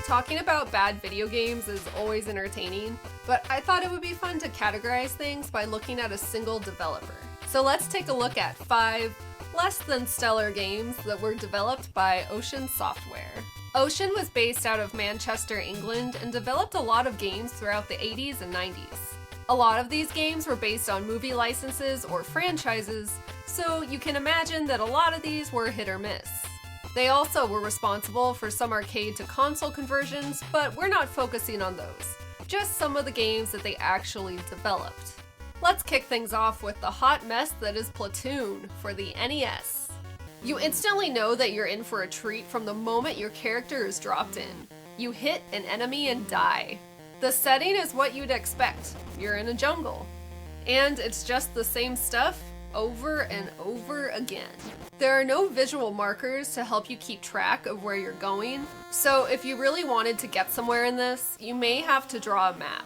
Talking about bad video games is always entertaining, but I thought it would be fun to categorize things by looking at a single developer. So let's take a look at 5 less than stellar games that were developed by Ocean Software. Ocean was based out of Manchester, England, and developed a lot of games throughout the 80s and 90s. A lot of these games were based on movie licenses or franchises, so you can imagine that a lot of these were hit or miss. They also were responsible for some arcade to console conversions, but we're not focusing on those, just some of the games that they actually developed. Let's kick things off with the hot mess that is Platoon for the NES. You instantly know that you're in for a treat from the moment your character is dropped in. You hit an enemy and die. The setting is what you'd expect. You're in a jungle. And it's just the same stuff over and over again. There are no visual markers to help you keep track of where you're going, so if you really wanted to get somewhere in this, you may have to draw a map.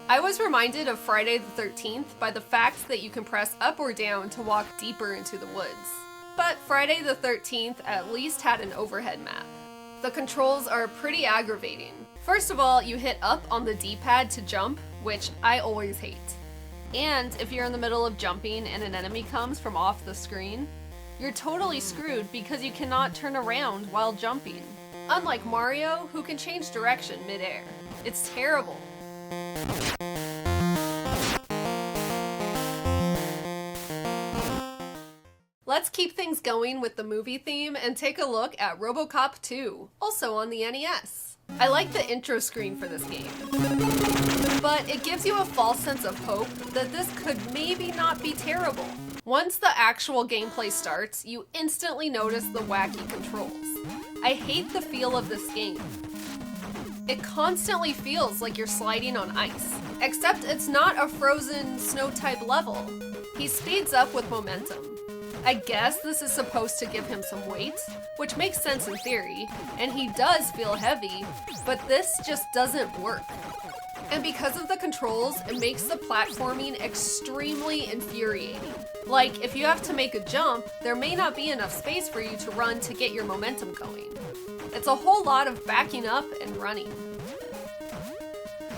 I was reminded of Friday the 13th by the fact that you can press up or down to walk deeper into the woods. But Friday the 13th at least had an overhead map. The controls are pretty aggravating. First of all, you hit up on the D-pad to jump, which I always hate. And if you're in the middle of jumping and an enemy comes from off the screen, you're totally screwed because you cannot turn around while jumping. Unlike Mario, who can change direction mid-air. It's terrible. Let's keep things going with the movie theme and take a look at Robocop II, also on the NES. I like the intro screen for this game, but it gives you a false sense of hope that this could maybe not be terrible. Once the actual gameplay starts, you instantly notice the wacky controls. I hate the feel of this game. It constantly feels like you're sliding on ice, except it's not a frozen snow type level. He speeds up with momentum. I guess this is supposed to give him some weight, which makes sense in theory, and he does feel heavy, but this just doesn't work. And because of the controls, it makes the platforming extremely infuriating. Like, if you have to make a jump, there may not be enough space for you to run to get your momentum going. It's a whole lot of backing up and running.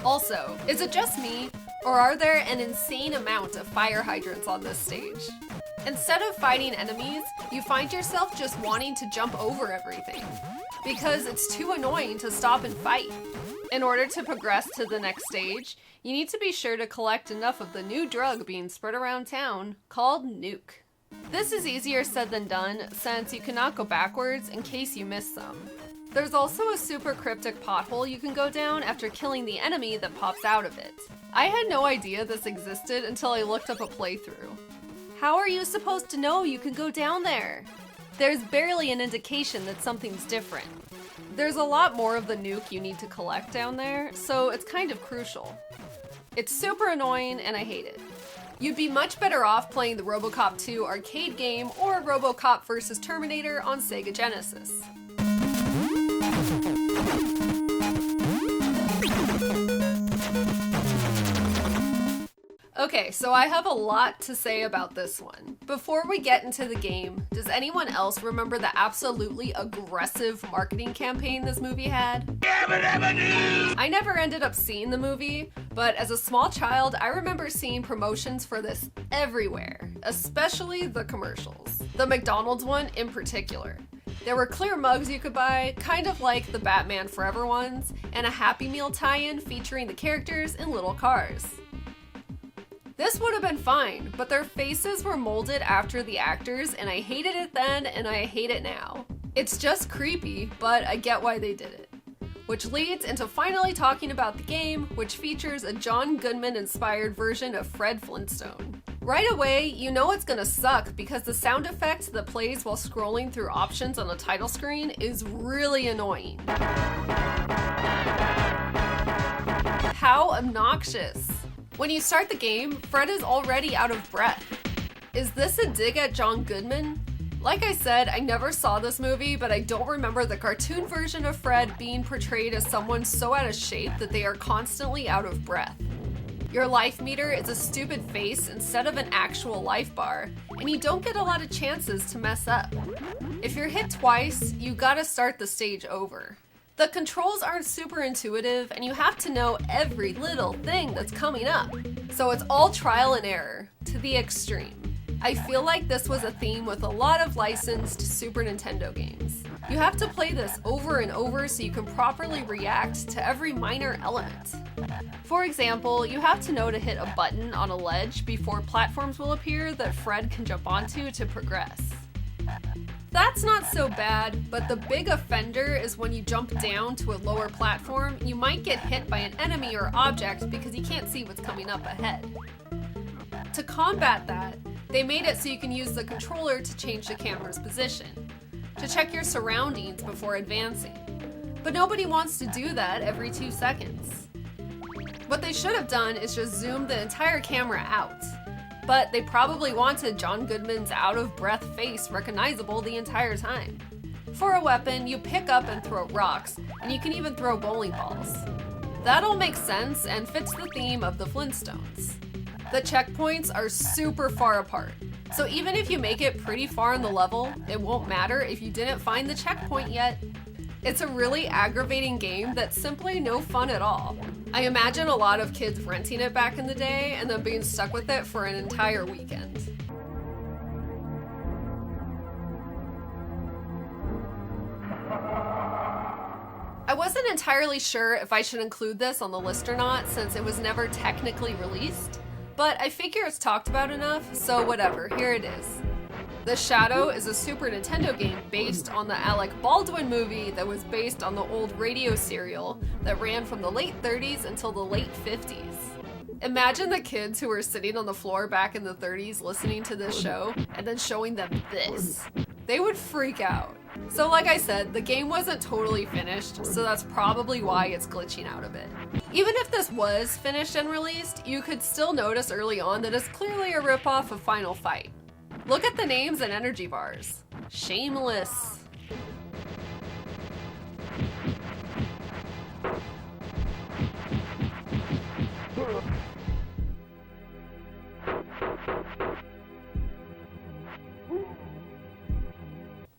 Also, is it just me, or are there an insane amount of fire hydrants on this stage? Instead of fighting enemies, you find yourself just wanting to jump over everything, because it's too annoying to stop and fight. In order to progress to the next stage, you need to be sure to collect enough of the new drug being spread around town, called Nuke. This is easier said than done, since you cannot go backwards in case you miss some. There's also a super cryptic pothole you can go down after killing the enemy that pops out of it. I had no idea this existed until I looked up a playthrough. How are you supposed to know you can go down there? There's barely an indication that something's different. There's a lot more of the nuke you need to collect down there, so it's kind of crucial. It's super annoying and I hate it. You'd be much better off playing the Robocop 2 arcade game or Robocop vs. Terminator on Sega Genesis. Okay, so I have a lot to say about this one. Before we get into the game, does anyone else remember the absolutely aggressive marketing campaign this movie had? I never ended up seeing the movie, but as a small child, I remember seeing promotions for this everywhere, especially the commercials. The McDonald's one in particular. There were clear mugs you could buy, kind of like the Batman Forever ones, and a Happy Meal tie-in featuring the characters in little cars. This would have been fine, but their faces were molded after the actors, and I hated it then and I hate it now. It's just creepy, but I get why they did it. Which leads into finally talking about the game, which features a John Goodman-inspired version of Fred Flintstone. Right away, you know it's gonna suck because the sound effect that plays while scrolling through options on the title screen is really annoying. How obnoxious. When you start the game, Fred is already out of breath. Is this a dig at John Goodman? Like I said, I never saw this movie, but I don't remember the cartoon version of Fred being portrayed as someone so out of shape that they are constantly out of breath. Your life meter is a stupid face instead of an actual life bar, and you don't get a lot of chances to mess up. If you're hit twice, you gotta start the stage over. The controls aren't super intuitive, and you have to know every little thing that's coming up. So it's all trial and error, to the extreme. I feel like this was a theme with a lot of licensed Super Nintendo games. You have to play this over and over so you can properly react to every minor element. For example, you have to know to hit a button on a ledge before platforms will appear that Fred can jump onto to progress. That's not so bad, but the big offender is when you jump down to a lower platform, you might get hit by an enemy or object because you can't see what's coming up ahead. To combat that, they made it so you can use the controller to change the camera's position, to check your surroundings before advancing. But nobody wants to do that every 2 seconds. What they should have done is just zoom the entire camera out. But they probably wanted John Goodman's out-of-breath face recognizable the entire time. For a weapon, you pick up and throw rocks, and you can even throw bowling balls. That all makes sense and fits the theme of the Flintstones. The checkpoints are super far apart, so even if you make it pretty far in the level, it won't matter if you didn't find the checkpoint yet. It's a really aggravating game that's simply no fun at all. I imagine a lot of kids renting it back in the day and then being stuck with it for an entire weekend. I wasn't entirely sure if I should include this on the list or not since it was never technically released, but I figure it's talked about enough, so whatever, here it is. The Shadow is a Super Nintendo game based on the Alec Baldwin movie that was based on the old radio serial that ran from the late 30s until the late 50s. Imagine the kids who were sitting on the floor back in the 30s listening to this show and then showing them this. They would freak out. So like I said, the game wasn't totally finished, so that's probably why it's glitching out a bit. Even if this was finished and released, you could still notice early on that it's clearly a ripoff of Final Fight. Look at the names and energy bars. Shameless.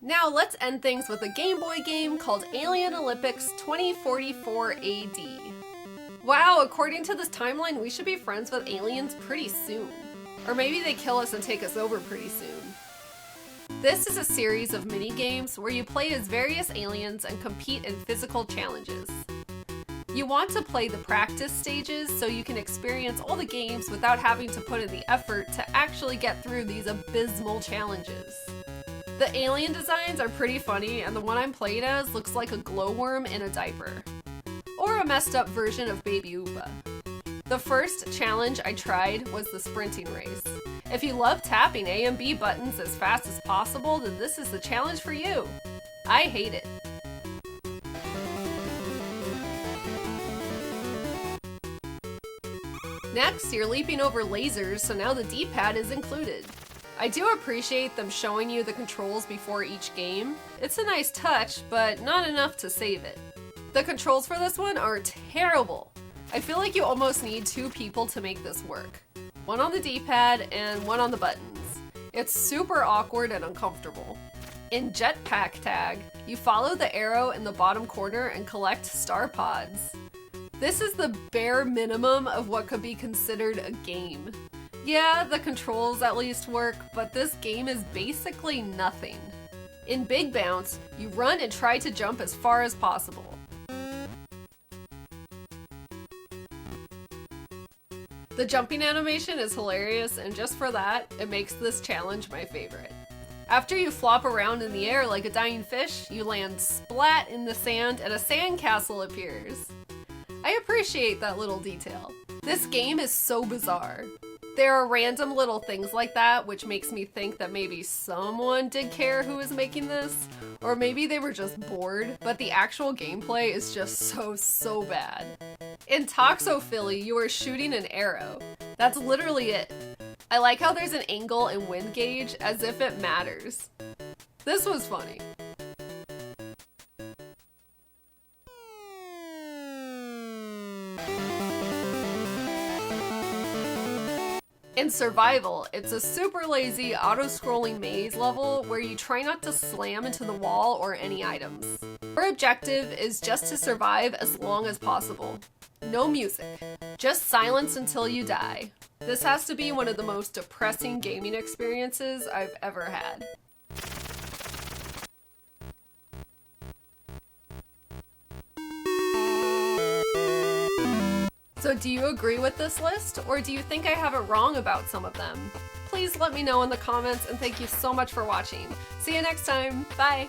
Now let's end things with a Game Boy game called Alien Olympics 2044 AD. Wow, according to this timeline, we should be friends with aliens pretty soon. Or maybe they kill us and take us over pretty soon. This is a series of mini-games where you play as various aliens and compete in physical challenges. You want to play the practice stages so you can experience all the games without having to put in the effort to actually get through these abysmal challenges. The alien designs are pretty funny, and the one I'm playing as looks like a glowworm in a diaper. Or a messed up version of Baby Oopa. The first challenge I tried was the sprinting race. If you love tapping A and B buttons as fast as possible, then this is the challenge for you. I hate it. Next, you're leaping over lasers, so now the D-pad is included. I do appreciate them showing you the controls before each game. It's a nice touch, but not enough to save it. The controls for this one are terrible. I feel like you almost need 2 people to make this work. One on the D-pad and one on the buttons. It's super awkward and uncomfortable. In Jetpack Tag, you follow the arrow in the bottom corner and collect star pods. This is the bare minimum of what could be considered a game. Yeah, the controls at least work, but this game is basically nothing. In Big Bounce, you run and try to jump as far as possible. The jumping animation is hilarious, and just for that, it makes this challenge my favorite. After you flop around in the air like a dying fish, you land splat in the sand and a sandcastle appears. I appreciate that little detail. This game is so bizarre. There are random little things like that, which makes me think that maybe someone did care who was making this, or maybe they were just bored, but the actual gameplay is just so bad. In Toxophilly, you are shooting an arrow. That's literally it. I like how there's an angle and wind gauge as if it matters. This was funny. In Survival, it's a super lazy auto-scrolling maze level where you try not to slam into the wall or any items. Your objective is just to survive as long as possible. No music. Just silence until you die. This has to be one of the most depressing gaming experiences I've ever had. So do you agree with this list, or do you think I have it wrong about some of them? Please let me know in the comments, and thank you so much for watching. See you next time. Bye!